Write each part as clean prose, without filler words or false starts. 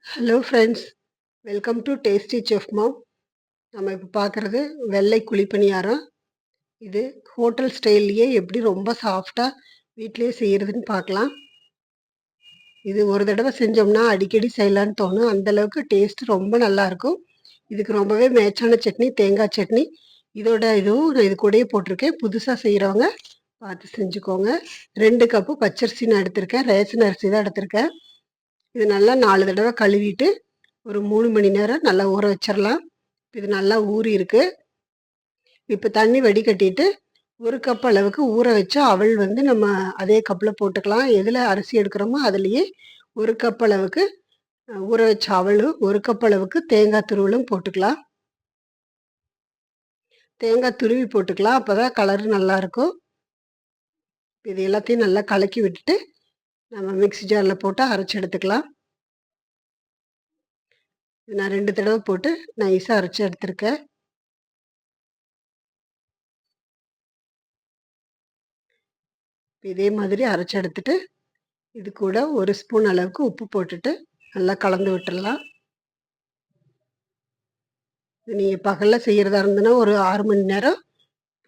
Hello friends, welcome to Tasty Chef Mom. நம்ம இப்போ பார்க்குறது வெள்ளை குழிப்பணியாரம். இது ஹோட்டல் ஸ்டைல்லையே எப்படி ரொம்ப சாஃப்டாக வீட்டிலேயே செய்கிறதுன்னு பார்க்கலாம். இது ஒரு தடவை செஞ்சோம்னா அடிக்கடி செய்யலான்னு தோணும். அந்தளவுக்கு டேஸ்ட் ரொம்ப நல்லாயிருக்கும். இதுக்கு ரொம்பவே மேட்சான சட்னி தேங்காய் சட்னி. இதுவும் நான் இது கூடயே போட்டிருக்கேன். புதுசாக செய்கிறவங்க பார்த்து செஞ்சுக்கோங்க. 2 கப்பு பச்சரிசி நான் எடுத்திருக்கேன். ரேஷன் அரிசி தான் எடுத்திருக்கேன். இது நல்லா 4 தடவை கழுவிட்டு ஒரு 3 மணி நேரம் நல்லா ஊற வச்சிடலாம். இது நல்லா ஊறி இருக்கு. இப்போ தண்ணி வடிகட்டிட்டு 1 கப் அளவுக்கு ஊற வச்ச அவல் நம்ம அதே கப்பில் போட்டுக்கலாம். எதில் அரிசி எடுக்கிறோமோ அதுலேயே 1 கப் அளவுக்கு ஊற வச்ச அவலும் 1 கப் அளவுக்கு தேங்காய் துருவலும் போட்டுக்கலாம். தேங்காய் துருவி போட்டுக்கலாம், அப்போ தான் கலர் நல்லாயிருக்கும். இது எல்லாத்தையும் நல்லா கலக்கி விட்டுட்டு நம்ம மிக்ஸி ஜாரில் போட்டு அரைச்சி எடுத்துக்கலாம். நான் 2 தடவை போட்டு நைஸாக அரைச்சி எடுத்திருக்கேன். இதே மாதிரி அரைச்சி எடுத்துட்டு இது கூட 1 ஸ்பூன் அளவுக்கு உப்பு போட்டுட்டு நல்லா கலந்து விட்டுடலாம். நீங்கள் பகலில் செய்கிறதா இருந்ததுன்னா ஒரு 6 மணி நேரம்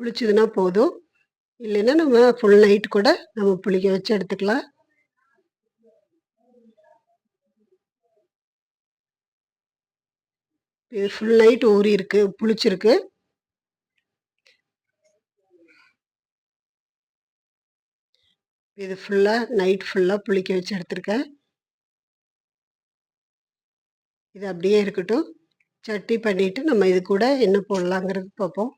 புளிச்சதுன்னா போதும். இல்லைன்னா நம்ம ஃபுல் நைட் கூட நம்ம புளிக்க வச்சு எடுத்துக்கலாம். இது ஃபுல் நைட் ஊறி இருக்கு, புளிச்சிருக்கு. இது நைட் ஃபுல்லாக புளிக்க வச்சு எடுத்திருக்கேன். இது அப்படியே இருக்கட்டும். சட்னி பண்ணிட்டு நம்ம இது கூட என்ன போடலாங்கிறது பார்ப்போம்.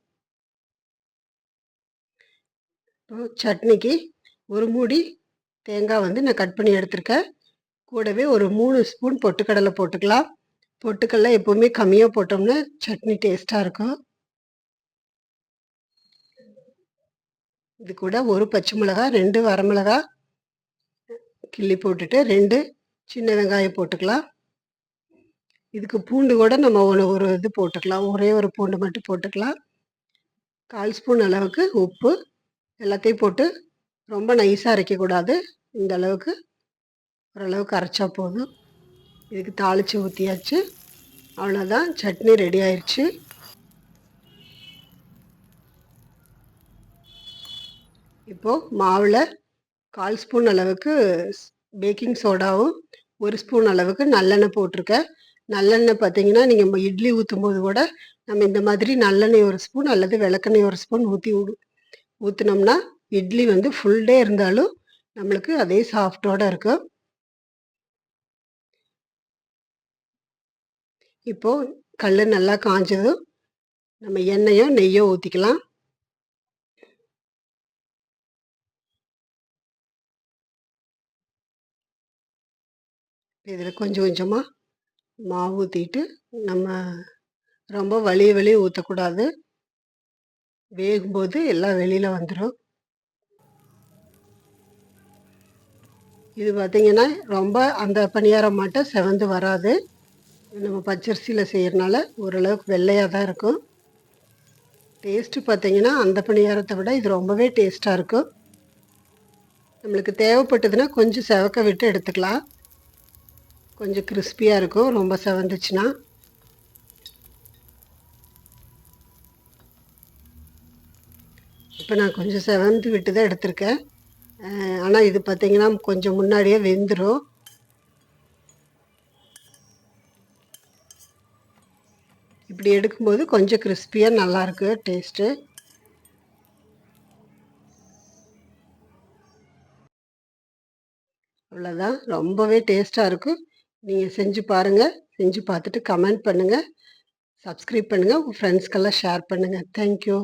சட்னிக்கு ஒரு மூடி தேங்காய் நான் கட் பண்ணி எடுத்திருக்கேன். கூடவே ஒரு 3 ஸ்பூன் பொட்டுக்கடலை போட்டுக்கலாம். பொட்டுக்கடலை எப்போவுமே கம்மியாக போட்டோம்னா சட்னி டேஸ்ட்டாக இருக்கும். இது கூட ஒரு பச்சை மிளகாய், 2 வரமிளகாய் கிள்ளி போட்டுட்டு 2 சின்ன வெங்காயம் போட்டுக்கலாம். இதுக்கு பூண்டு கூட நம்ம ஒரு இது போட்டுக்கலாம். ஒரே ஒரு பூண்டு மட்டும் போட்டுக்கலாம். 1/4 ஸ்பூன் அளவுக்கு உப்பு. எல்லாத்தையும் போட்டு ரொம்ப நைஸாக அரைக்கக்கூடாது. இந்த அளவுக்கு ஓரளவுக்கு அரைச்சா போதும். இதுக்கு தாளித்து ஊற்றியாச்சு. அவ்வளோதான், சட்னி ரெடி ஆயிடுச்சு. இப்போது மாவில் 1/4 ஸ்பூன் அளவுக்கு பேக்கிங் சோடாவும் 1 ஸ்பூன் அளவுக்கு நல்லெண்ணெய் போட்டிருக்கேன். நல்லெண்ணெய் பார்த்தீங்கன்னா நீங்கள் இட்லி ஊற்றும் போது கூட நம்ம இந்த மாதிரி நல்லெண்ணெய் 1 ஸ்பூன் அல்லது விளக்கெண்ணெய் 1 ஸ்பூன் ஊற்றினோம்னா இட்லி ஃபுல் டே இருந்தாலும் நம்மளுக்கு அதே சாஃப்டோடு இருக்கும். இப்போது கல் நல்லா காஞ்சதும் நம்ம எண்ணெயோ நெய்யோ ஊற்றிக்கலாம். இதில் கொஞ்சம் கொஞ்சமாக மாவு ஊற்றிட்டு நம்ம ரொம்ப வலிய ஊற்றக்கூடாது. வேகும்போது எல்லாம் வெளியில் வந்துடும். இது பார்த்திங்கன்னா ரொம்ப அந்த பணியாரம் மட்டும் செவந்து வராது. நம்ம பச்சரிசியில் செய்கிறனால ஓரளவுக்கு வெள்ளையாக தான் இருக்கும். டேஸ்ட்டு பார்த்திங்கன்னா அந்த பணியாரத்தை விட இது ரொம்பவே டேஸ்ட்டாக இருக்கும். நம்மளுக்கு தேவைப்பட்டதுன்னா கொஞ்சம் செவக்க விட்டு எடுத்துக்கலாம். கொஞ்சம் கிறிஸ்பியாக இருக்கும் ரொம்ப செவந்துச்சுன்னா. இப்போ நான் கொஞ்சம் செவந்து விட்டு தான் எடுத்திருக்கேன். ஆனால் இது பார்த்திங்கன்னா கொஞ்சம் முன்னாடியே வெந்துடும். இப்படி எடுக்கும்போது கொஞ்சம் கிறிஸ்பியாக நல்லாயிருக்கு டேஸ்ட்டு. அவ்வளோதான், ரொம்பவே டேஸ்ட்டாக இருக்கும். நீங்கள் செஞ்சு பாருங்கள். செஞ்சு பார்த்துட்டு கமெண்ட் பண்ணுங்கள். சப்ஸ்கிரைப் பண்ணுங்கள். உங்கள் ஃப்ரெண்ட்ஸ்க்கெல்லாம் ஷேர் பண்ணுங்கள். தேங்க்யூ.